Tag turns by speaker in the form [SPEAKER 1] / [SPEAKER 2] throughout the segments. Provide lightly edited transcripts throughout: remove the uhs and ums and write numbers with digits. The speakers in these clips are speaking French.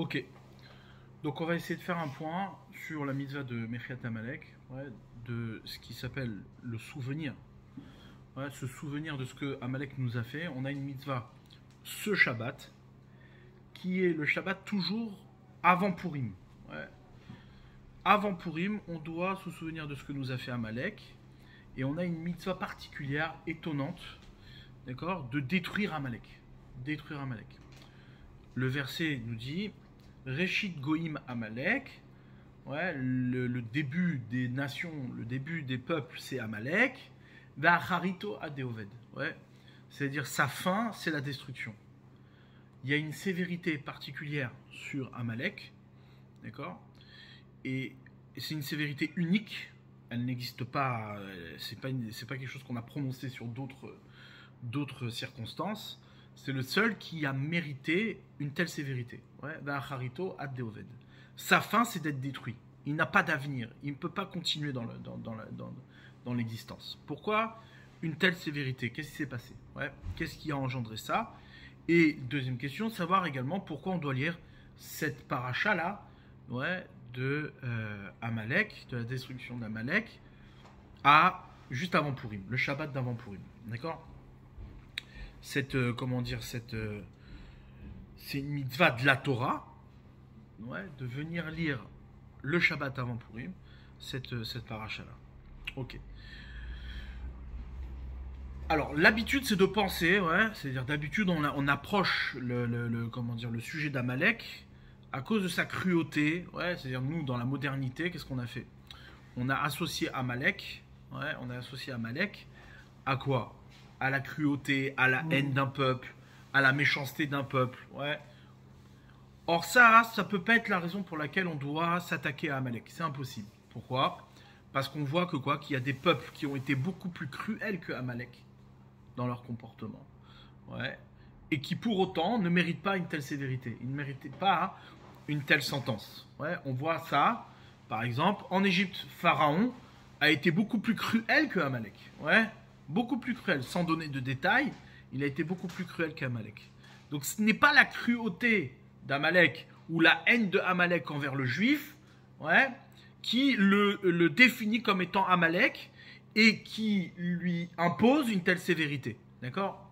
[SPEAKER 1] Ok, donc on va essayer de faire un point sur la mitzvah de Mechiat Amalek, de ce qui s'appelle le souvenir. Ce souvenir de ce que Amalek nous a fait. On a une mitzvah ce Shabbat, qui est le Shabbat toujours avant Purim. Avant Purim, on doit se souvenir de ce que nous a fait Amalek, et on a une mitzvah particulière, étonnante, d'accord, de détruire Amalek. Détruire Amalek. Le verset nous dit Reshit Goïm Amalek, le début des nations, le début des peuples, c'est Amalek. Va'acharito Adeoved. C'est-à-dire sa fin, c'est la destruction. Il y a une sévérité particulière sur Amalek, d'accord, et c'est une sévérité unique. Elle n'existe pas. C'est pas quelque chose qu'on a prononcé sur d'autres circonstances. C'est le seul qui a mérité une telle sévérité. Va'acharito ad deoved. Sa fin, c'est d'être détruit. Il n'a pas d'avenir. Il ne peut pas continuer dans l'existence. Pourquoi une telle sévérité? Qu'est-ce qui s'est passé? Qu'est-ce qui a engendré ça? Et deuxième question, savoir également pourquoi on doit lire cette paracha-là, de Amalek, de la destruction d'Amalek, juste avant Purim, le Shabbat d'avant Purim. D'accord? C'est une mitzvah de la Torah, de venir lire le Shabbat avant Purim, cette paracha-là. Ok. Alors, l'habitude, c'est de penser, c'est-à-dire d'habitude, on approche le sujet d'Amalek à cause de sa cruauté, c'est-à-dire nous, dans la modernité, qu'est-ce qu'on a fait? On a associé Amalek, à quoi? À la cruauté, à la haine d'un peuple, à la méchanceté d'un peuple, Or ça peut pas être la raison pour laquelle on doit s'attaquer à Amalek, c'est impossible. Pourquoi? Parce qu'on voit qu'il y a des peuples qui ont été beaucoup plus cruels que Amalek dans leur comportement, et qui pour autant ne méritent pas une telle sévérité. Ils ne méritaient pas une telle sentence. On voit ça, par exemple, en Égypte, Pharaon a été beaucoup plus cruel que Amalek. Beaucoup plus cruel, sans donner de détails, il a été beaucoup plus cruel qu'Amalek. Donc ce n'est pas la cruauté d'Amalek ou la haine de Amalek envers le juif, qui le définit comme étant Amalek et qui lui impose une telle sévérité. D'accord?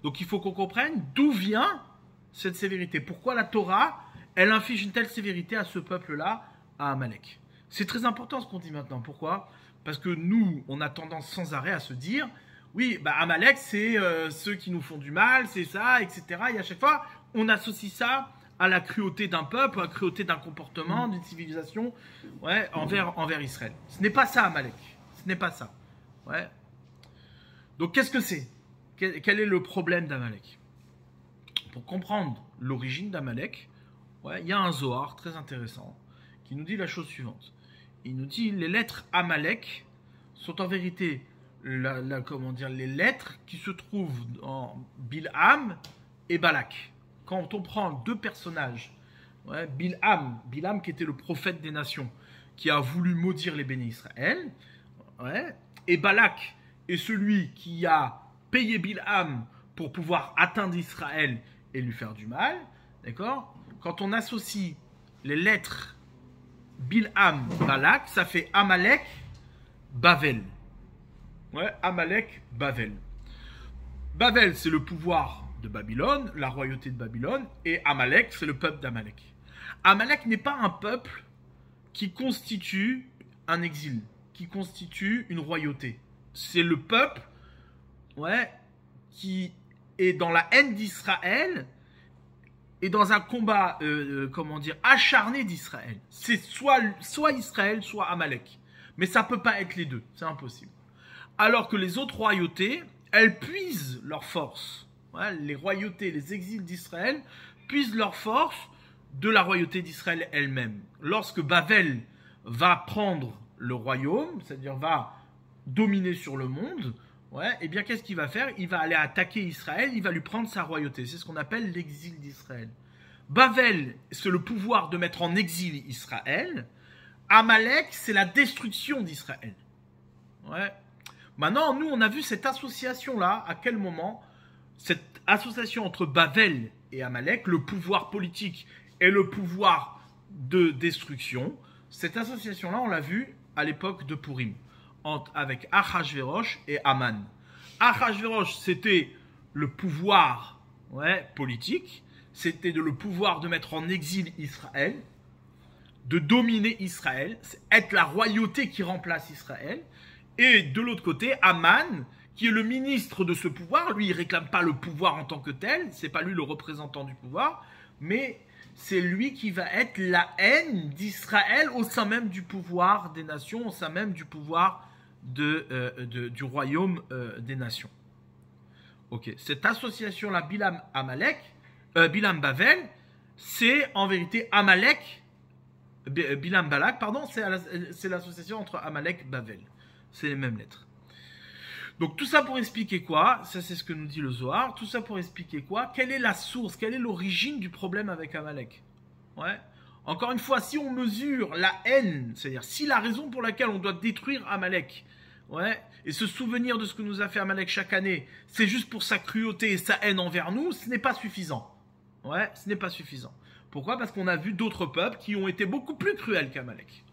[SPEAKER 1] Donc il faut qu'on comprenne d'où vient cette sévérité. Pourquoi la Torah, elle inflige une telle sévérité à ce peuple-là, à Amalek. C'est très important ce qu'on dit maintenant. Pourquoi? Parce que nous, on a tendance sans arrêt à se dire, oui, Amalek, c'est ceux qui nous font du mal, c'est ça, etc. Et à chaque fois, on associe ça à la cruauté d'un peuple, à la cruauté d'un comportement, d'une civilisation, envers Israël. Ce n'est pas ça, Amalek. Ce n'est pas ça. Donc, qu'est-ce que c'est? Quel est le problème d'Amalek? Pour comprendre l'origine d'Amalek, il y a un Zohar très intéressant qui nous dit la chose suivante. Il nous dit les lettres Amalek sont en vérité les lettres qui se trouvent dans Bilham et Balak. Quand on prend deux personnages, Bilham qui était le prophète des nations, qui a voulu maudire les bénis Israël, et Balak est celui qui a payé Bilham pour pouvoir atteindre Israël et lui faire du mal, d'accord? Quand on associe les lettres Bilham, Balak, ça fait Amalek, Bavel. Amalek, Bavel. Bavel, c'est le pouvoir de Babylone, la royauté de Babylone, et Amalek, c'est le peuple d'Amalek. Amalek n'est pas un peuple qui constitue un exil, qui constitue une royauté. C'est le peuple, qui est dans la haine d'Israël et dans un combat, acharné d'Israël. C'est soit Israël, soit Amalek. Mais ça peut pas être les deux, c'est impossible. Alors que les autres royautés, elles puisent leur force. Les royautés, les exils d'Israël puisent leur force de la royauté d'Israël elle-même. Lorsque Bavel va prendre le royaume, c'est-à-dire va dominer sur le monde, et bien qu'est-ce qu'il va faire? Il va aller attaquer Israël, il va lui prendre sa royauté. C'est ce qu'on appelle l'exil d'Israël. Bavel, c'est le pouvoir de mettre en exil Israël. Amalek, c'est la destruction d'Israël. Maintenant, nous, on a vu cette association-là, à quel moment cette association entre Bavel et Amalek, le pouvoir politique et le pouvoir de destruction. Cette association-là, on l'a vu à l'époque de Purim, avec Achashverosh et Haman. Achashverosh, c'était le pouvoir politique, c'était le pouvoir de mettre en exil Israël, de dominer Israël, être la royauté qui remplace Israël. Et de l'autre côté, Haman, qui est le ministre de ce pouvoir, lui, il ne réclame pas le pouvoir en tant que tel, c'est pas lui le représentant du pouvoir, mais c'est lui qui va être la haine d'Israël au sein même du pouvoir des nations, au sein même du pouvoir du royaume des nations. Ok, cette association-là, Bilam Bavel, c'est en vérité Amalek, Bilam Balak, pardon, c'est l'association entre Amalek et Bavel. C'est les mêmes lettres. Donc tout ça pour expliquer quoi? Ça c'est ce que nous dit le Zohar. Tout ça pour expliquer quoi? Quelle est la source? Quelle est l'origine du problème avec Amalek? Encore une fois, si on mesure la haine, c'est-à-dire si la raison pour laquelle on doit détruire Amalek, et se souvenir de ce que nous a fait Amalek chaque année, c'est juste pour sa cruauté et sa haine envers nous, ce n'est pas suffisant. Ce n'est pas suffisant. Pourquoi? Parce qu'on a vu d'autres peuples qui ont été beaucoup plus cruels qu'Amalek.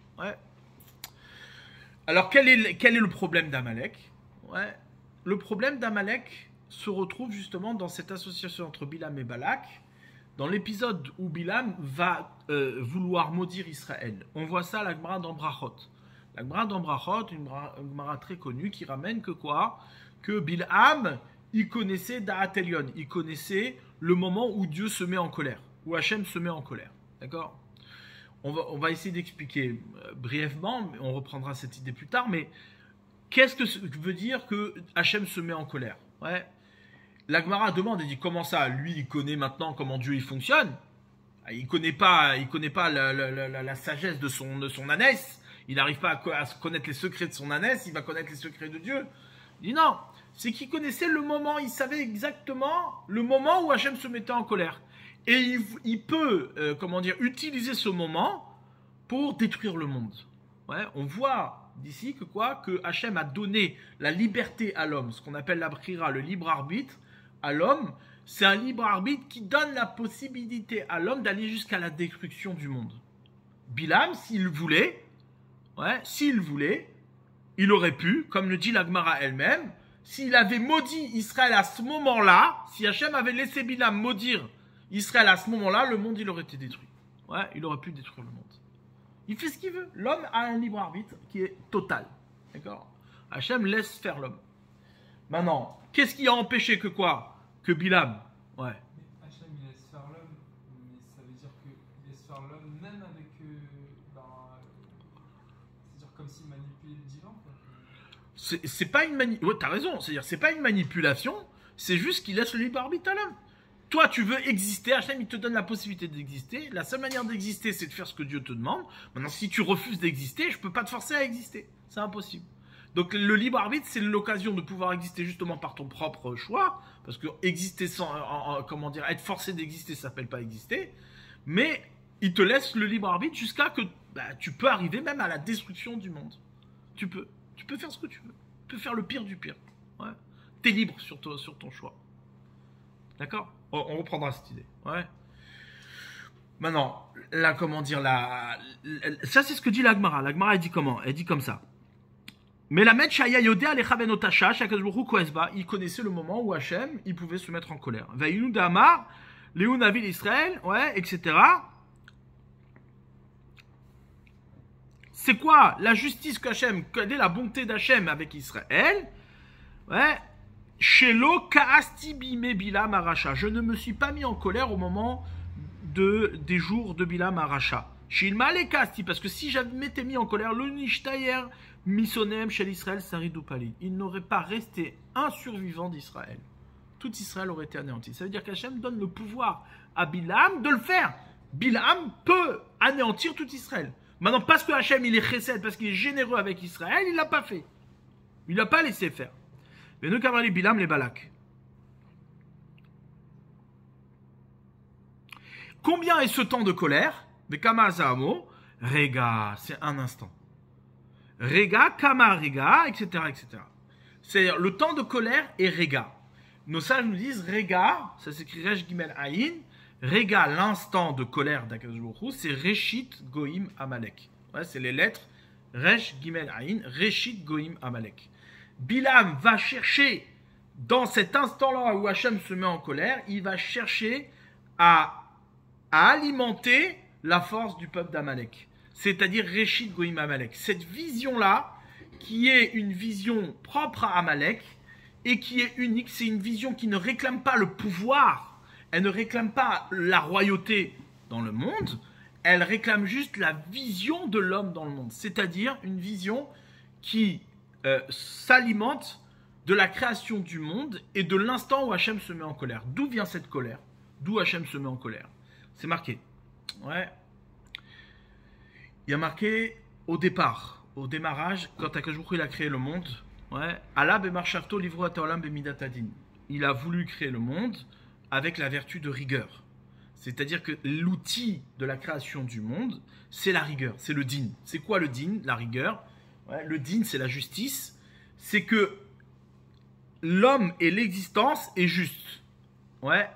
[SPEAKER 1] Alors quel est le problème d'Amalek? Le problème d'Amalek se retrouve justement dans cette association entre Bilam et Balak, dans l'épisode où Bilam va vouloir maudire Israël. On voit ça à la Gemara d'Ambrachot. La Gemara d'Ambrachot, une Gemara très connue qui ramène que quoi? Que Bilam, il connaissait Da'at Elyon, il connaissait le moment où Dieu se met en colère, où Hachem se met en colère. D'accord? On va essayer d'expliquer brièvement, on reprendra cette idée plus tard, mais qu'est-ce que veut dire que Hachem se met en colère? La Gemara demande et dit comment ça? Lui, il connaît maintenant comment Dieu il fonctionne. Il connaît pas la sagesse de son ânesse. Il n'arrive pas à connaître les secrets de son ânesse. Il va connaître les secrets de Dieu. Il dit non, c'est qu'il connaissait le moment. Il savait exactement le moment où Hachem se mettait en colère. Et il peut, utiliser ce moment pour détruire le monde. On voit d'ici que Hachem a donné la liberté à l'homme, ce qu'on appelle la brira, le libre arbitre à l'homme. C'est un libre arbitre qui donne la possibilité à l'homme d'aller jusqu'à la destruction du monde. Bilam, s'il voulait, il aurait pu, comme le dit la Gemara elle-même, s'il avait maudit Israël à ce moment-là, si Hachem avait laissé Bilam maudire Israël à ce moment-là, le monde il aurait été détruit. Il aurait pu détruire le monde. Il fait ce qu'il veut. L'homme a un libre arbitre qui est total. D'accord? Hachem laisse faire l'homme. Maintenant, qu'est-ce qui a empêché que Bilam?
[SPEAKER 2] Mais Hachem il laisse faire l'homme, mais ça veut dire qu'il laisse faire l'homme même avec. C'est-à-dire comme s'il manipulait le divin, quoi.
[SPEAKER 1] C'est pas une manipulation. Ouais, t'as raison. C'est-à-dire, c'est pas une manipulation, c'est juste qu'il laisse le libre arbitre à l'homme. Toi, tu veux exister, Hachem, il te donne la possibilité d'exister. La seule manière d'exister, c'est de faire ce que Dieu te demande. Maintenant, si tu refuses d'exister, je ne peux pas te forcer à exister. C'est impossible. Donc, le libre arbitre, c'est l'occasion de pouvoir exister justement par ton propre choix. Parce que exister être forcé d'exister, ça s'appelle pas exister. Mais il te laisse le libre arbitre jusqu'à que tu peux arriver même à la destruction du monde. Tu peux faire ce que tu veux. Tu peux faire le pire du pire. Tu es libre sur ton choix. D'accord? On reprendra cette idée. Maintenant, là, ça c'est ce que dit la Gemara. La Gemara, elle dit comment? Elle dit comme ça. Mais la Shaya Yodea Lechaven Otasha, Shakazburu Koesba, il connaissait le moment où Hachem, il pouvait se mettre en colère. Vaïnou Damar, Léon Navil Israël, etc. C'est quoi la justice qu'Hachem, quelle est la bonté d'Hachem avec Israël? Shelo Kaasti Bime Bilam Aracha. Je ne me suis pas mis en colère au moment des jours de Bilam Aracha. Shilma le Kaasti, parce que si je m'étais mis en colère, le Nishtayer Misonem chez l'Israël Saridupali, il n'aurait pas resté un survivant d'Israël. Tout Israël aurait été anéanti. Ça veut dire qu'Hachem donne le pouvoir à Bilam de le faire. Bilam peut anéantir tout Israël. Maintenant, parce que Hachem il est chesed, parce qu'il est généreux avec Israël, il ne l'a pas fait. Il ne l'a pas laissé faire. Mais nous, Kavrali Bilam, les Balak. Combien est ce temps de colère? De Kama Zahamo, Rega, c'est un instant. Rega, Kama Rega, etc., etc. C'est-à-dire, le temps de colère est Rega. Nos sages nous disent Rega, ça s'écrit Resh Gimel Aïn, Réga, l'instant de colère d'Akadosh Baruch Hu, c'est Reshit Goïm Amalek. Ouais, c'est les lettres Resh Gimel Aïn, Reshit Goïm Amalek. Bilam va chercher, dans cet instant-là où Hachem se met en colère, il va chercher à alimenter la force du peuple d'Amalek. C'est-à-dire Reshit Goïm Amalek. Cette vision-là, qui est une vision propre à Amalek et qui est unique, c'est une vision qui ne réclame pas le pouvoir, elle ne réclame pas la royauté dans le monde, elle réclame juste la vision de l'homme dans le monde, c'est-à-dire une vision qui s'alimente de la création du monde et de l'instant où Hachem se met en colère. D'où vient cette colère? D'où Hachem se met en colère? C'est marqué. Ouais. Il y a marqué au départ, au démarrage, quand Akadosh Baruch Hu il a créé le monde, ouais, Allah bemarchavto livro ataolam bemidatadin. Il a voulu créer le monde avec la vertu de rigueur. C'est-à-dire que l'outil de la création du monde, c'est la rigueur, c'est le din. C'est quoi le din, la rigueur? Ouais, le din, c'est la justice. C'est que l'homme et l'existence est juste. Ouais,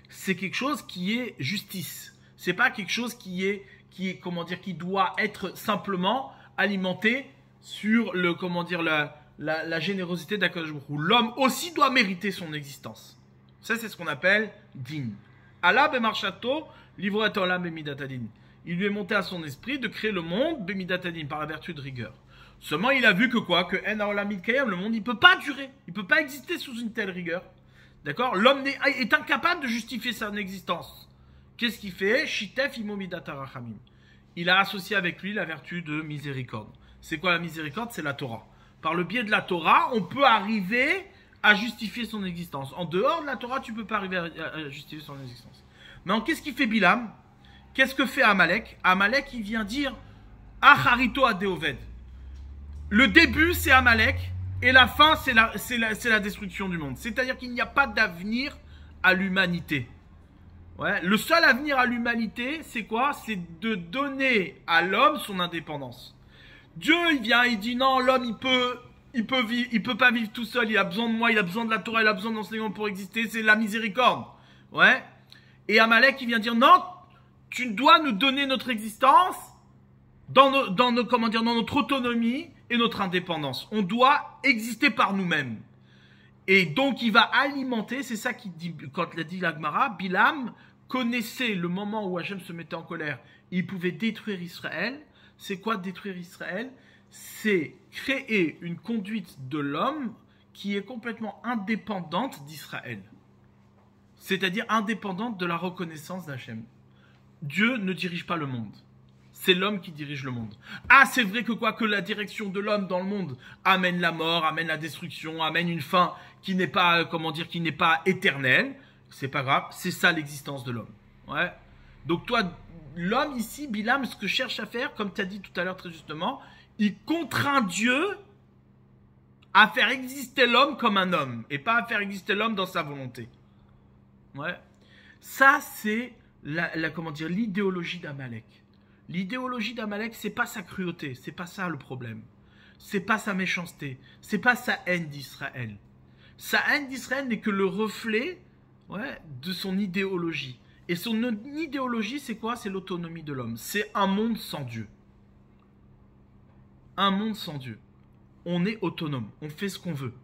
[SPEAKER 1] c'est quelque chose qui est justice. C'est pas quelque chose qui est comment dire, qui doit être simplement alimenté sur le, comment dire, la générosité d'Akadosh Baruch Hu. L'homme aussi doit mériter son existence. Ça, c'est ce qu'on appelle din. Allah bemarchato livro et olam bemidatadin. Il lui est monté à son esprit de créer le monde bemidatadin par la vertu de rigueur. Seulement, il a vu que quoi? Que en haolam mitkayem, le monde, il peut pas durer. Il peut pas exister sous une telle rigueur. D'accord? L'homme est incapable de justifier son existence. Qu'est-ce qu'il fait? Shitef imo midata rachamim. Il a associé avec lui la vertu de miséricorde. C'est quoi la miséricorde? C'est la Torah. Par le biais de la Torah, on peut arriver à justifier son existence. En dehors de la Torah, tu ne peux pas arriver à justifier son existence. Mais qu'est-ce qu'il fait Bilam? Qu'est-ce que fait Amalek? Amalek, il vient dire Acharito Adeoved. Le début, c'est Amalek, et la fin, c'est la destruction du monde. C'est-à-dire qu'il n'y a pas d'avenir à l'humanité. Ouais. Le seul avenir à l'humanité, c'est quoi? C'est de donner à l'homme son indépendance. Dieu, il vient, il dit non, l'homme, il peut pas vivre tout seul, il a besoin de moi, il a besoin de la Torah, il a besoin d'enseignement pour exister, c'est la miséricorde. Ouais. Et Amalek, il vient dire non, tu dois nous donner notre existence dans notre autonomie et notre indépendance. On doit exister par nous-mêmes. Et donc, il va alimenter, c'est ça qu'il dit, quand l'a dit la Gemara, Bilam connaissait le moment où Hachem se mettait en colère, il pouvait détruire Israël. C'est quoi détruire Israël? C'est créer une conduite de l'homme qui est complètement indépendante d'Israël. C'est-à-dire indépendante de la reconnaissance d'Hachem. Dieu ne dirige pas le monde. C'est l'homme qui dirige le monde. Ah, c'est vrai que quoi que la direction de l'homme dans le monde amène la mort, amène la destruction, amène une fin qui n'est pas, qui n'est pas éternelle. C'est pas grave, c'est ça l'existence de l'homme. Ouais. Donc toi, l'homme ici, Bilam, ce que cherche à faire, comme tu as dit tout à l'heure très justement, il contraint Dieu à faire exister l'homme comme un homme et pas à faire exister l'homme dans sa volonté. Ouais. Ça, c'est l'idéologie d'Amalek. L'idéologie d'Amalek, c'est pas sa cruauté, c'est pas ça le problème. C'est pas sa méchanceté, c'est pas sa haine d'Israël. Sa haine d'Israël n'est que le reflet, ouais, de son idéologie. Et son idéologie, c'est quoi? C'est l'autonomie de l'homme. C'est un monde sans Dieu. Un monde sans Dieu. On est autonome, on fait ce qu'on veut.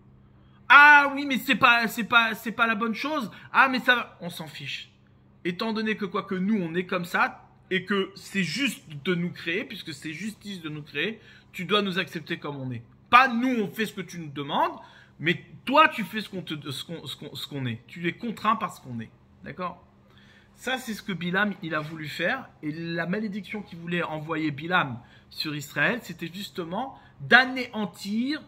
[SPEAKER 1] Ah oui, mais c'est pas la bonne chose. Ah, mais ça va. On s'en fiche. Étant donné que quoi que nous, on est comme ça, et que c'est juste de nous créer, puisque c'est justice de nous créer, tu dois nous accepter comme on est. Pas nous, on fait ce que tu nous demandes, mais toi, tu fais ce qu'on est. Tu es contraint par ce qu'on est. D'accord? Ça, c'est ce que Bilam, il a voulu faire. Et la malédiction qu'il voulait envoyer Bilam sur Israël, c'était justement d'anéantir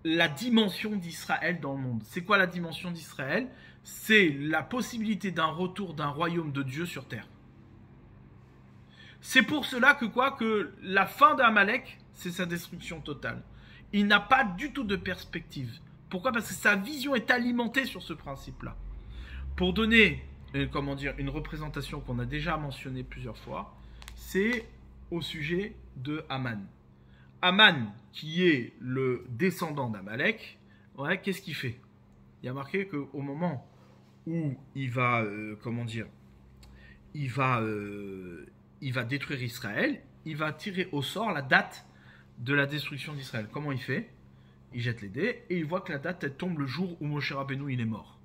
[SPEAKER 1] la dimension d'Israël dans le monde. C'est quoi la dimension d'Israël? C'est la possibilité d'un retour d'un royaume de Dieu sur terre. C'est pour cela que la fin d'Amalek, c'est sa destruction totale. Il n'a pas du tout de perspective. Pourquoi? Parce que sa vision est alimentée sur ce principe-là. Pour donner une représentation qu'on a déjà mentionnée plusieurs fois, c'est au sujet de Haman. Haman, qui est le descendant d'Amalek, ouais, qu'est-ce qu'il fait? Il y a marqué qu'au moment où il va, il va détruire Israël, il va tirer au sort la date de la destruction d'Israël. Comment il fait? Il jette les dés et il voit que la date elle tombe le jour où Moshe Rabbeinu il est mort.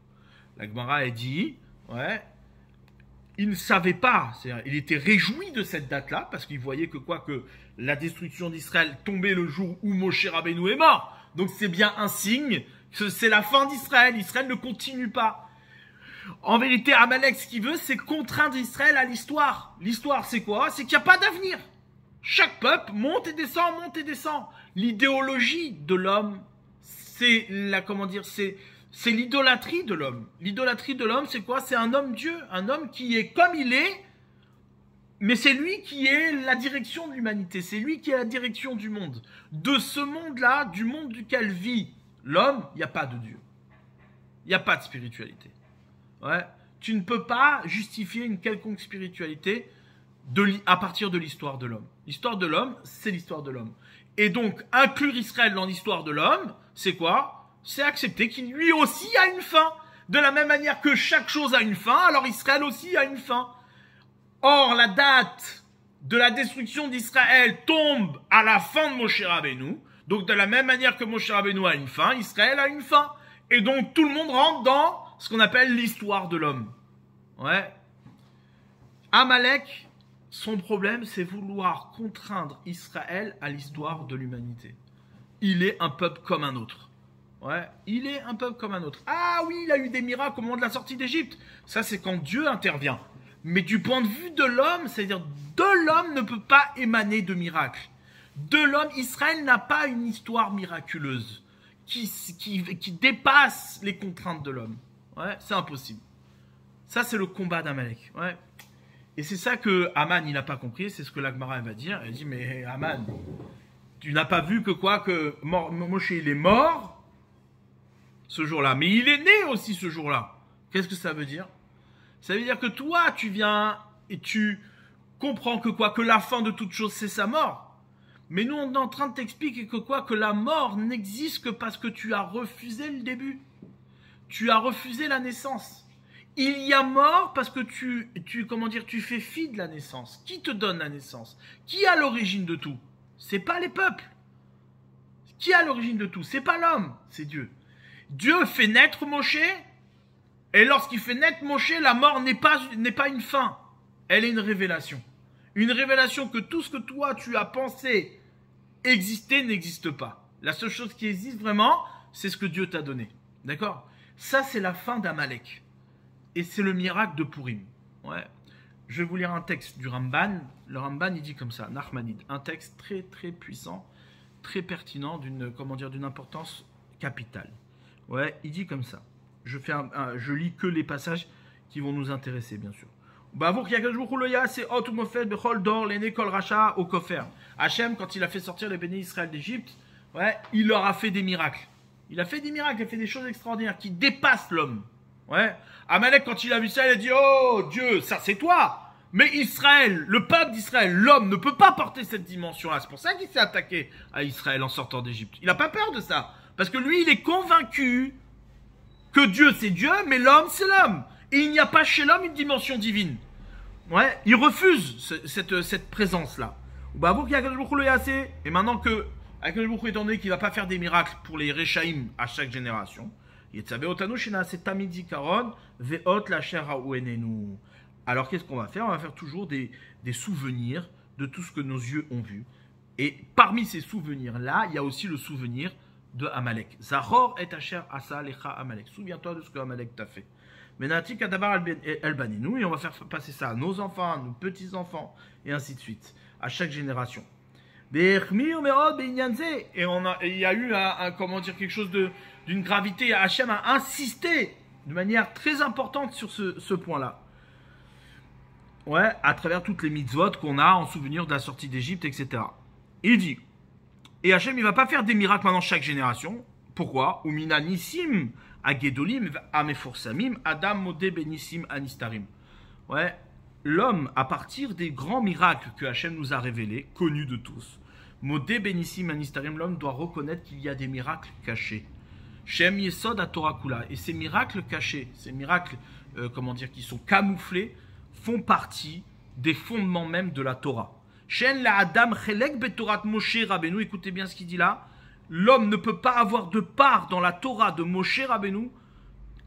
[SPEAKER 1] La Gemara elle dit, ouais, il ne savait pas, c'est-à-dire, il était réjoui de cette date-là parce qu'il voyait que la destruction d'Israël tombait le jour où Moshe Rabbeinu est mort. Donc c'est bien un signe que c'est la fin d'Israël. Israël ne continue pas. En vérité, Amalek, ce qu'il veut, c'est contraindre Israël à l'histoire. L'histoire, c'est quoi? C'est qu'il n'y a pas d'avenir. Chaque peuple monte et descend, monte et descend. L'idéologie de l'homme, c'est c'est l'idolâtrie de l'homme. L'idolâtrie de l'homme, c'est quoi? C'est un homme-dieu, un homme qui est comme il est, mais c'est lui qui est la direction de l'humanité, c'est lui qui est la direction du monde. De ce monde-là, du monde duquel vit l'homme, il n'y a pas de Dieu. Il n'y a pas de spiritualité. Ouais. Tu ne peux pas justifier une quelconque spiritualité à partir de l'histoire de l'homme. L'histoire de l'homme, c'est l'histoire de l'homme. Et donc, inclure Israël dans l'histoire de l'homme, c'est quoi? C'est accepter qu'il lui aussi a une fin. De la même manière que chaque chose a une fin, alors Israël aussi a une fin. Or, la date de la destruction d'Israël tombe à la fin de Moshe Rabbeinu. Donc, de la même manière que Moshe Rabbeinu a une fin, Israël a une fin. Et donc, tout le monde rentre dans ce qu'on appelle l'histoire de l'homme. Ouais. Amalek, son problème, c'est vouloir contraindre Israël à l'histoire de l'humanité. Il est un peuple comme un autre. Ouais, il est un peuple comme un autre. Ah oui, il a eu des miracles au moment de la sortie d'Égypte. Ça, c'est quand Dieu intervient. Mais du point de vue de l'homme, c'est-à-dire de l'homme ne peut pas émaner de miracles. De l'homme, Israël n'a pas une histoire miraculeuse qui dépasse les contraintes de l'homme. Ouais, c'est impossible. Ça, c'est le combat d'Amalek. Ouais. Et c'est ça que Aman, il n'a pas compris. C'est ce que l'Agmara va dire. Elle dit, mais Aman, tu n'as pas vu que Moshe, il est mort ce jour-là. Mais il est né aussi ce jour-là. Qu'est-ce que ça veut dire? Ça veut dire que toi, tu viens et tu comprends que la fin de toute chose, c'est sa mort. Mais nous, on est en train de t'expliquer que la mort n'existe que parce que tu as refusé le début. Tu as refusé la naissance. Il y a mort parce que tu fais fi de la naissance. Qui te donne la naissance? Qui a l'origine de tout? C'est pas les peuples. Qui a l'origine de tout? C'est pas l'homme, c'est Dieu. Dieu fait naître Moshe, et lorsqu'il fait naître Moshe, la mort n'est pas une fin. Elle est une révélation. Une révélation que tout ce que toi tu as pensé exister n'existe pas. La seule chose qui existe vraiment, c'est ce que Dieu t'a donné. D'accord? Ça, c'est la fin d'Amalek. Et c'est le miracle de Purim. Ouais. Je vais vous lire un texte du Ramban. Le Ramban, il dit comme ça, Nachmanide. Un texte très, très puissant, très pertinent, d'une importance capitale. Ouais, il dit comme ça. Je lis que les passages qui vont nous intéresser, bien sûr. Hachem, quand il a fait sortir les béné Israël d'Égypte, ouais, il leur a fait des miracles. Il a fait des miracles, il a fait des choses extraordinaires qui dépassent l'homme. Ouais. Amalek, quand il a vu ça, il a dit, oh Dieu, ça c'est toi. Mais Israël, le peuple d'Israël, l'homme ne peut pas porter cette dimension-là. C'est pour ça qu'il s'est attaqué à Israël en sortant d'Égypte. Il n'a pas peur de ça. Parce que lui, il est convaincu que Dieu c'est Dieu, mais l'homme c'est l'homme. Et il n'y a pas chez l'homme une dimension divine. Ouais, il refuse cette présence-là. Et maintenant que Akadosh Baruch Hu, étant donné qu'il ne va pas faire des miracles pour les Rechaïm à chaque génération, alors qu'est-ce qu'on va faire? On va faire toujours des souvenirs de tout ce que nos yeux ont vu. Et parmi ces souvenirs-là, il y a aussi le souvenir de Amalek. Zahor et Asher Asa Lecha Amalek. Souviens-toi de ce que Amalek t'a fait. Menati Kadabar Albaninu, et on va faire passer ça à nos enfants, à nos petits-enfants, et ainsi de suite, à chaque génération. Et il y a eu quelque chose d'une gravité. Hachem a insisté de manière très importante sur ce point-là. Ouais, à travers toutes les mitzvot qu'on a en souvenir de la sortie d'Égypte, etc. Il dit, et Hachem, il ne va pas faire des miracles maintenant chaque génération. Pourquoi? Umina nissim agedolim ameforsamim adam modé benissim anistarim. Ouais, l'homme, à partir des grands miracles que Hachem nous a révélés, connus de tous, modé benissim anistarim, l'homme doit reconnaître qu'il y a des miracles cachés. Shem yesod à Torah kula. Et ces miracles cachés, ces miracles, qui sont camouflés, font partie des fondements même de la Torah. Shen la Adam chelek betorat Moshe Rabbeinu, écoutez bien ce qu'il dit là. L'homme ne peut pas avoir de part dans la Torah de Moshe Rabbeinu,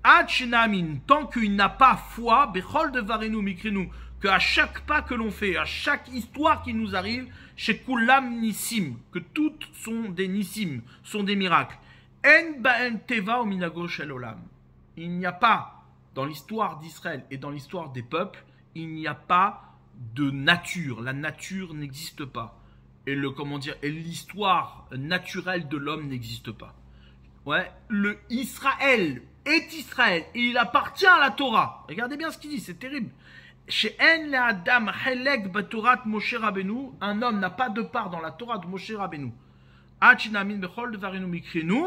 [SPEAKER 1] ad shenamin, tant qu'il n'a pas foi, bechol devarenu mikrenu, qu'à chaque pas que l'on fait, à chaque histoire qui nous arrive, chez kulam nissim, que toutes sont des nissim, sont des miracles. En ba'en teva o minago shel olam. Il n'y a pas, dans l'histoire d'Israël et dans l'histoire des peuples, il n'y a pas de nature. La nature n'existe pas. Et l'histoire naturelle de l'homme n'existe pas. Ouais, le Israël est Israël et il appartient à la Torah. Regardez bien ce qu'il dit, c'est terrible. Chez En le Adam Helek Batorat Moshe Rabbeinu, un homme n'a pas de part dans la Torah de Moshe Rabbeinu. Achinamin Bechol Devarenu Mikrenu,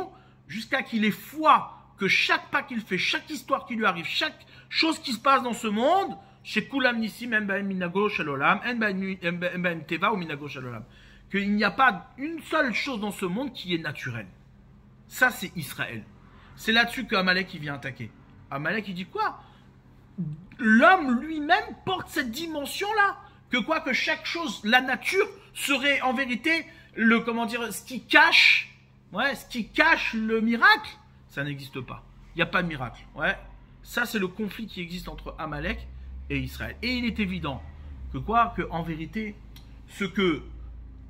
[SPEAKER 1] jusqu'à qu'il ait foi que chaque pas qu'il fait, chaque histoire qui lui arrive, chaque chose qui se passe dans ce monde, chez Kulam Nissim En Baen Minago Shalolam, En Baen Teva ou Minago Shalolam, qu'il n'y a pas une seule chose dans ce monde qui est naturelle. Ça, c'est Israël. C'est là-dessus qu'Amalek il vient attaquer. Amalek il dit quoi? L'homme lui-même porte cette dimension-là. Que chaque chose, la nature serait en vérité ce qui cache, ce qui cache le miracle. Ça n'existe pas. Il n'y a pas de miracle. Ouais. Ça, c'est le conflit qui existe entre Amalek et Israël. Et il est évident que en vérité, ce que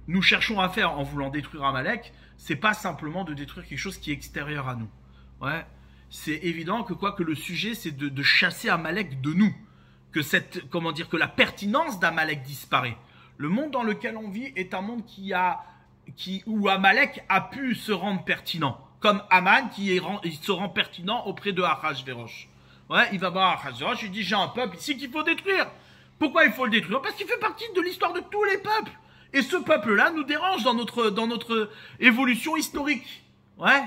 [SPEAKER 1] nous cherchons à faire en voulant détruire Amalek, c'est pas simplement de détruire quelque chose qui est extérieur à nous. Ouais. C'est évident que le sujet, c'est de chasser Amalek de nous. Que la pertinence d'Amalek disparaît. Le monde dans lequel on vit est un monde où Amalek a pu se rendre pertinent. Comme Aman il se rend pertinent auprès de Achashverosh. Ouais, il va voir Achashverosh, il dit j'ai un peuple ici qu'il faut détruire. Pourquoi il faut le détruire? Parce qu'il fait partie de l'histoire de tous les peuples. Et ce peuple-là nous dérange dans notre évolution historique. Ouais.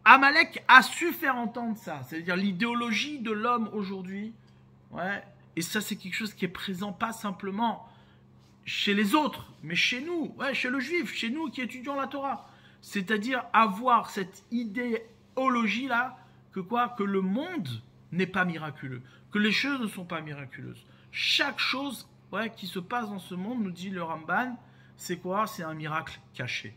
[SPEAKER 1] Amalek a su faire entendre ça, c'est-à-dire l'idéologie de l'homme aujourd'hui, ouais, et ça c'est quelque chose qui est présent pas simplement chez les autres, mais chez nous, ouais, chez le juif, chez nous qui étudions la Torah, c'est-à-dire avoir cette idéologie-là que le monde n'est pas miraculeux, que les choses ne sont pas miraculeuses. Chaque chose qui se passe dans ce monde, nous dit le Ramban, c'est quoi? C'est un miracle caché.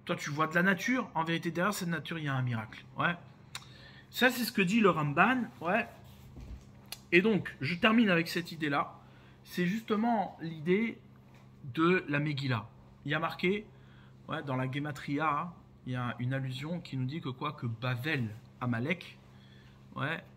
[SPEAKER 1] Toi, tu vois de la nature. En vérité, derrière cette nature, il y a un miracle. Ouais. Ça, c'est ce que dit le Ramban. Ouais. Et donc, je termine avec cette idée-là. C'est justement l'idée de la Megillah. Il y a marqué, dans la Gematria, il y a une allusion qui nous dit que Bavel Amalek,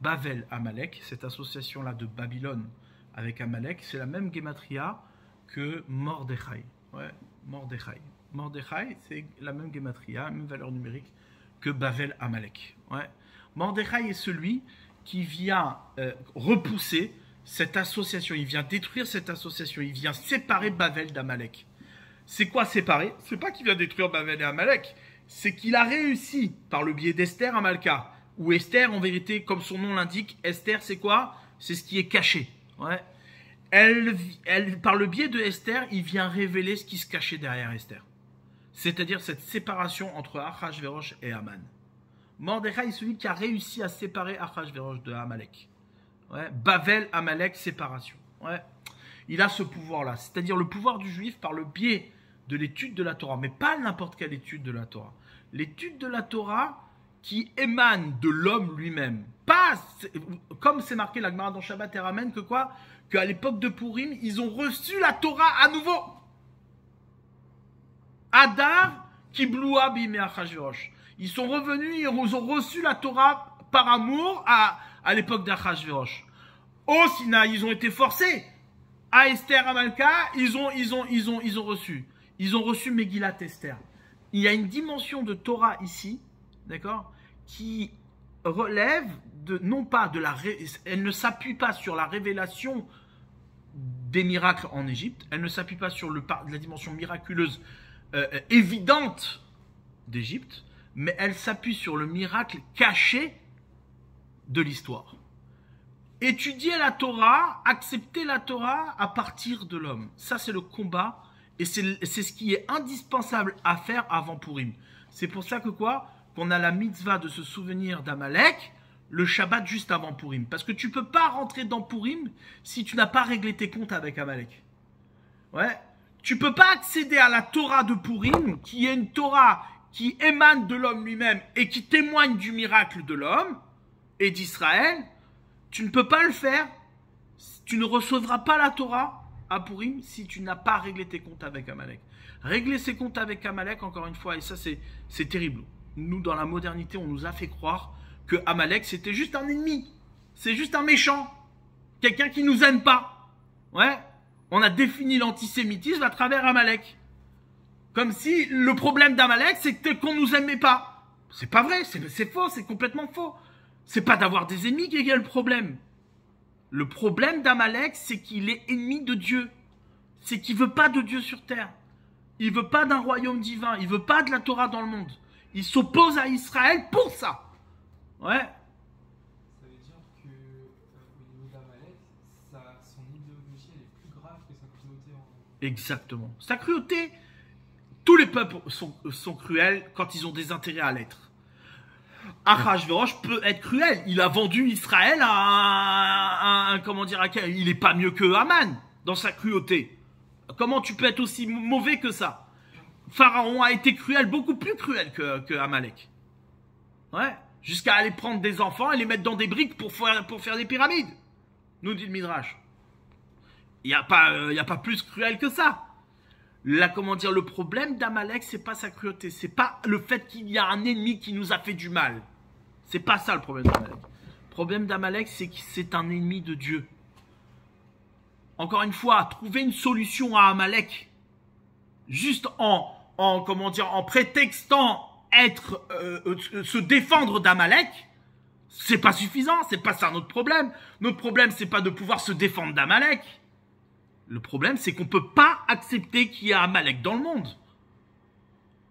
[SPEAKER 1] Bavel Amalek, cette association-là de Babylone avec Amalek, c'est la même Gematria que Mordechai. Ouais, Mordechai. Mordechai, c'est la même gematria, la même valeur numérique que Bavel Amalek. Ouais. Mordechai est celui qui vient repousser cette association, il vient détruire cette association, il vient séparer Bavel d'Amalek. C'est quoi séparer? C'est pas qu'il vient détruire Bavel et Amalek, c'est qu'il a réussi par le biais d'Esther à Malka. Ou Esther, en vérité, comme son nom l'indique, Esther, c'est quoi? C'est ce qui est caché. Ouais. Par le biais de Esther, il vient révéler ce qui se cachait derrière Esther. C'est-à-dire cette séparation entre Achashverosh et Haman. Mordechai est celui qui a réussi à séparer Achashverosh de Amalek. Ouais. Bavel, Amalek, séparation. Ouais. Il a ce pouvoir-là, c'est-à-dire le pouvoir du juif par le biais de l'étude de la Torah, mais pas n'importe quelle étude de la Torah. L'étude de la Torah qui émane de l'homme lui-même. Pas, comme c'est marqué la Gemara dans Shabbat et Ramen, qu'à l'époque de Purim, ils ont reçu la Torah à nouveau. Adar Kibloua Bimé Achashverosh. Ils sont revenus, ils ont reçu la Torah par amour à l'époque d'Achashverosh. Au Sinaï, ils ont été forcés. À Esther, à Malka, ils ont reçu. Ils ont reçu Megillat Esther. Il y a une dimension de Torah ici, d'accord, qui relève non pas de elle ne s'appuie pas sur la révélation des miracles en Égypte, elle ne s'appuie pas sur la dimension miraculeuse évidente d'Égypte, mais elle s'appuie sur le miracle caché de l'histoire. Étudier la Torah, accepter la Torah à partir de l'homme. Ça, c'est le combat et c'est ce qui est indispensable à faire avant Purim. C'est pour ça qu'on a la mitzvah de se souvenir d'Amalek le Shabbat juste avant Purim. Parce que tu ne peux pas rentrer dans Purim si tu n'as pas réglé tes comptes avec Amalek. Ouais. Tu ne peux pas accéder à la Torah de Purim, qui est une Torah qui émane de l'homme lui-même et qui témoigne du miracle de l'homme et d'Israël. Tu ne peux pas le faire. Tu ne recevras pas la Torah à Purim si tu n'as pas réglé tes comptes avec Amalek. Régler ses comptes avec Amalek, encore une fois, et ça c'est terrible. Nous, dans la modernité, on nous a fait croire que Amalek, c'était juste un ennemi. C'est juste un méchant. Quelqu'un qui nous aime pas. Ouais. On a défini l'antisémitisme à travers Amalek. Comme si le problème d'Amalek, c'était qu'on nous aimait pas. C'est pas vrai, c'est faux, c'est complètement faux. C'est pas d'avoir des ennemis qui est le problème. Le problème d'Amalek, c'est qu'il est ennemi de Dieu. C'est qu'il veut pas de Dieu sur terre. Il veut pas d'un royaume divin. Il veut pas de la Torah dans le monde. Il s'oppose à Israël pour ça. Ouais.
[SPEAKER 2] Ça veut dire que au niveau d'Amalek, son idéologie elle est plus grave que sa cruauté en.
[SPEAKER 1] Exactement. Sa cruauté, tous les peuples sont cruels quand ils ont des intérêts à l'être. Achashverosh peut être cruel. Il a vendu Israël à comment dire, il est pas mieux que Haman dans sa cruauté. Comment tu peux être aussi mauvais que ça? Pharaon a été cruel, beaucoup plus cruel que Amalek. Ouais. Jusqu'à aller prendre des enfants et les mettre dans des briques pour faire des pyramides. Nous dit le Midrash. Il n'y a pas plus cruel que ça. Le problème d'Amalek, c'est pas sa cruauté. C'est pas le fait qu'il y a un ennemi qui nous a fait du mal. C'est pas ça le problème d'Amalek. Le problème d'Amalek, c'est que c'est un ennemi de Dieu. Encore une fois, trouver une solution à Amalek, juste en prétextant se défendre d'Amalek, c'est pas suffisant, c'est pas ça notre problème. Notre problème, c'est pas de pouvoir se défendre d'Amalek. Le problème, c'est qu'on peut pas accepter qu'il y a Amalek dans le monde.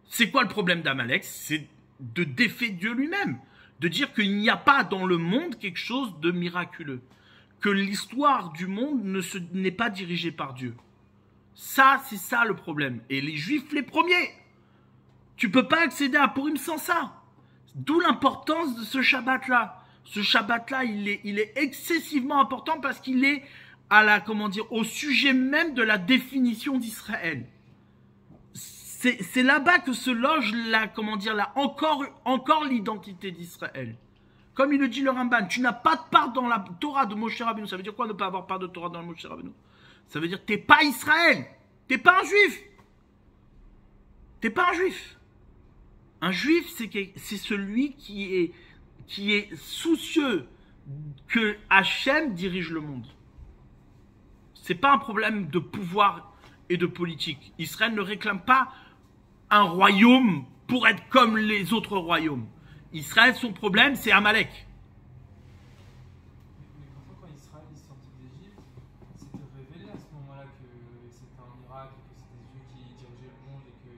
[SPEAKER 1] C'est quoi le problème d'Amalek? C'est de défier Dieu lui-même. De dire qu'il n'y a pas dans le monde quelque chose de miraculeux. Que l'histoire du monde n'est pas dirigée par Dieu. Ça, c'est ça le problème. Et les Juifs, les premiers. Tu peux pas accéder à Purim sans ça. D'où l'importance de ce Shabbat-là. Ce Shabbat-là, il est excessivement important parce qu'il est au sujet même de la définition d'Israël. C'est là-bas que se loge encore l'identité d'Israël. Comme il le dit le Ramban, tu n'as pas de part dans la Torah de Moshe Rabbeinu. Ça veut dire quoi ne pas avoir part de Torah dans le Moshe Rabbeinu? Ça veut dire que t'es pas Israël. T'es pas un juif. T'es pas un juif. Un juif, c'est celui qui est soucieux que Hachem dirige le monde. C'est pas un problème de pouvoir et de politique. Israël ne réclame pas un royaume pour être comme les autres royaumes. Israël, son problème, c'est Amalek.
[SPEAKER 2] Mais parfois, quand Israël est sorti d'Égypte, c'était révélé à ce moment-là que c'était un miracle, que c'était Dieu qui dirigeait le monde et que.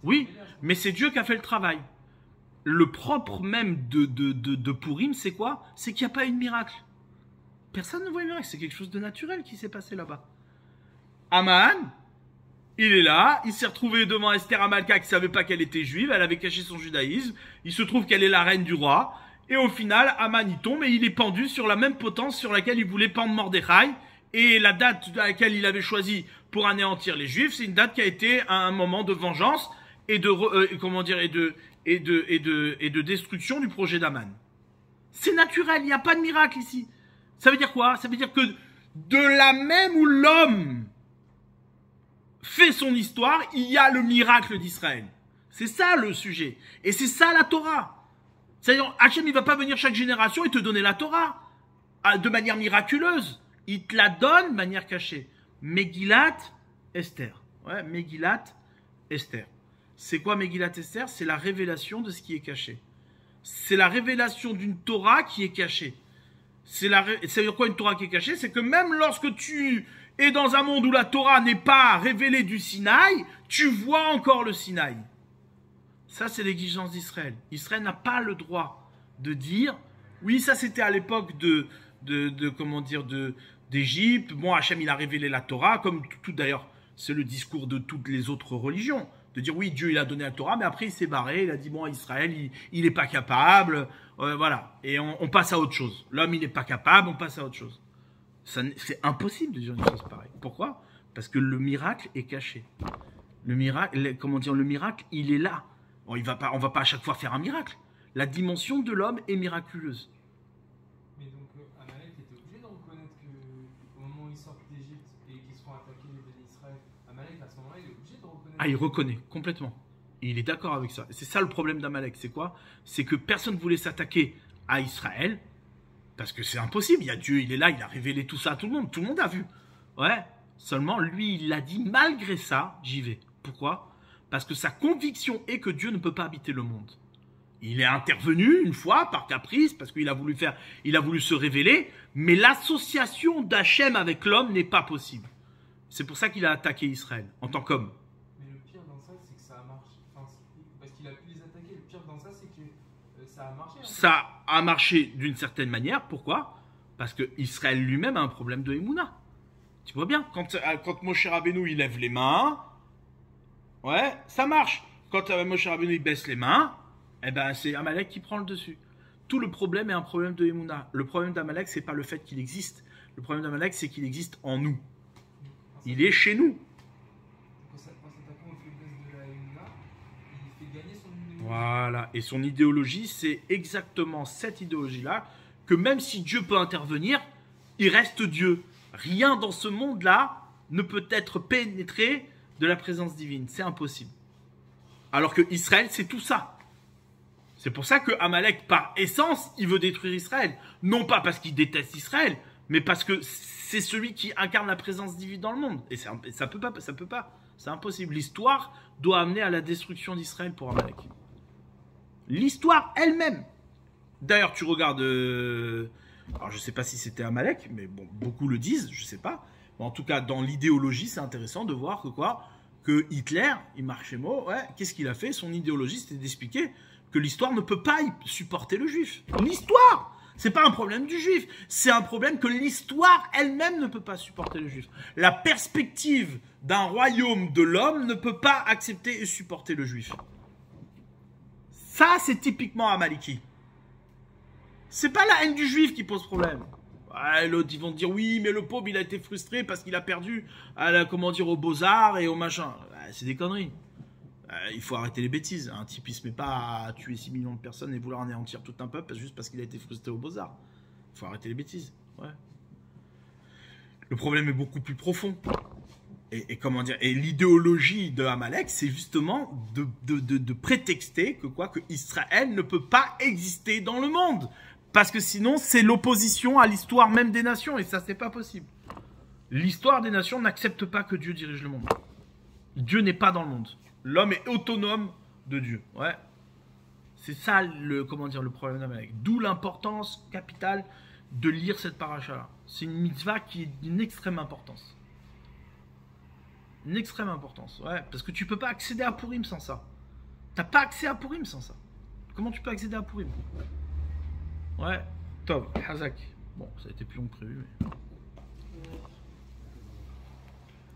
[SPEAKER 1] Oui, mais c'est Dieu qui a fait le travail. Le propre même de Purim, c'est quoi? C'est qu'il n'y a pas eu de miracle. Personne ne voit un miracle, c'est quelque chose de naturel qui s'est passé là-bas. Aman, il est là, il s'est retrouvé devant Esther Amalka qui ne savait pas qu'elle était juive, elle avait caché son judaïsme, il se trouve qu'elle est la reine du roi, et au final, Aman y tombe et il est pendu sur la même potence sur laquelle il voulait pendre Mordechai, et la date à laquelle il avait choisi pour anéantir les juifs, c'est une date qui a été un moment de vengeance et de destruction du projet d'Aman. C'est naturel, il n'y a pas de miracle ici. Ça veut dire quoi? Ça veut dire que de la même où l'homme fait son histoire, il y a le miracle d'Israël. C'est ça le sujet. Et c'est ça la Torah. C'est-à-dire, Hachem, il ne va pas venir chaque génération et te donner la Torah de manière miraculeuse. Il te la donne de manière cachée. Megillat Esther. Ouais, Megillat Esther. C'est quoi Megillat Esther? C'est la révélation de ce qui est caché. C'est la révélation d'une Torah qui est cachée. C'est quoi une Torah qui est cachée? C'est que même lorsque tu es dans un monde où la Torah n'est pas révélée du Sinaï, tu vois encore le Sinaï. Ça, c'est l'exigence d'Israël. Israël n'a pas le droit de dire, oui, ça c'était à l'époque d'Égypte. Bon, Hachem, il a révélé la Torah, comme tout d'ailleurs, c'est le discours de toutes les autres religions. De dire oui, Dieu il a donné la Torah, mais après il s'est barré, il a dit bon, Israël il n'est pas capable, voilà. Et on passe à autre chose. L'homme il n'est pas capable, on passe à autre chose. C'est impossible de dire une chose pareille. Pourquoi? Parce que le miracle est caché. Le miracle, comment dire, le miracle, il est là. Bon, on va pas à chaque fois faire un miracle. La dimension de l'homme est miraculeuse.
[SPEAKER 2] Mais donc, Amalek était obligé de reconnaître qu'au moment où ils sortent d'Égypte et qu'ils seront attaqués les bénis d'Israël, Amalek à ce moment-là, il est obligé de reconnaître.
[SPEAKER 1] Ah, il reconnaît complètement. Et il est d'accord avec ça. C'est ça le problème d'Amalek. C'est quoi? C'est que personne ne voulait s'attaquer à Israël parce que c'est impossible. Il y a Dieu, il est là, il a révélé tout ça à tout le monde. Tout le monde a vu. Ouais. Seulement, lui, il l'a dit malgré ça, j'y vais. Pourquoi? Parce que sa conviction est que Dieu ne peut pas habiter le monde. Il est intervenu une fois par caprice parce qu'il a voulu se révéler, mais l'association d'Hachem avec l'homme n'est pas possible. C'est pour ça qu'il a attaqué Israël en tant qu'homme.
[SPEAKER 2] Mais le pire dans ça, c'est que ça a marché. Enfin, parce qu'il a pu les attaquer. Le pire dans ça, c'est que ça a marché.
[SPEAKER 1] Ça a marché d'une certaine manière. Pourquoi? Parce que Israël lui-même a un problème de Emouna. Tu vois bien, quand Moshe Rabbeinu il lève les mains, ouais, ça marche. Quand Moshe Rabbeinu il baisse les mains, eh ben c'est Amalek qui prend le dessus. Tout le problème est un problème de Emouna. Le problème d'Amalek, c'est pas le fait qu'il existe. Le problème d'Amalek, c'est qu'il existe en nous. Il est chez nous.
[SPEAKER 2] En s'attaquant aux faiblesses de la Emouna, il fait gagner son idéologie.
[SPEAKER 1] Voilà. Et son idéologie, c'est exactement cette idéologie-là, que même si Dieu peut intervenir, il reste Dieu. Rien dans ce monde-là ne peut être pénétré de la présence divine. C'est impossible. Alors que Israël, c'est tout ça. C'est pour ça que Amalek, par essence, il veut détruire Israël. Non pas parce qu'il déteste Israël, mais parce que c'est celui qui incarne la présence divine dans le monde. Et ça peut pas. C'est impossible. L'histoire doit amener à la destruction d'Israël pour Amalek. L'histoire elle-même. D'ailleurs, tu regardes... alors, je ne sais pas si c'était Amalek, mais bon, beaucoup le disent, je ne sais pas. Mais en tout cas, dans l'idéologie, c'est intéressant de voir que Hitler, il marchait mot, ouais, qu'est-ce qu'il a fait? Son idéologie, c'était d'expliquer que l'histoire ne peut pas supporter le juif. L'histoire! C'est pas un problème du juif, c'est un problème que l'histoire elle-même ne peut pas supporter le juif. La perspective d'un royaume de l'homme ne peut pas accepter et supporter le juif. Ça, c'est typiquement amaleki. C'est pas la haine du juif qui pose problème. Ouais, l'autre, ils vont te dire oui, mais le pauvre, il a été frustré parce qu'il a perdu aux Beaux-Arts et au machin. Ouais, c'est des conneries. Il faut arrêter les bêtises. Un type, il se met pas à tuer 6 millions de personnes et vouloir anéantir tout un peuple juste parce qu'il a été frustré aux Beaux-Arts. Il faut arrêter les bêtises. Ouais. Le problème est beaucoup plus profond. Et comment dire? Et l'idéologie de Amalek, c'est justement de prétexter que Israël ne peut pas exister dans le monde. Parce que sinon, c'est l'opposition à l'histoire même des nations. Et ça, c'est pas possible. L'histoire des nations n'accepte pas que Dieu dirige le monde. Dieu n'est pas dans le monde. L'homme est autonome de Dieu. Ouais. C'est ça le problème d'Amalek. D'où l'importance capitale de lire cette paracha-là. C'est une mitzvah qui est d'une extrême importance. Une extrême importance, ouais. Parce que tu peux pas accéder à Purim sans ça. T'as pas accès à Purim sans ça. Comment tu peux accéder à Purim? Ouais. Tov, Hazak. Bon, ça a été plus long que prévu, mais...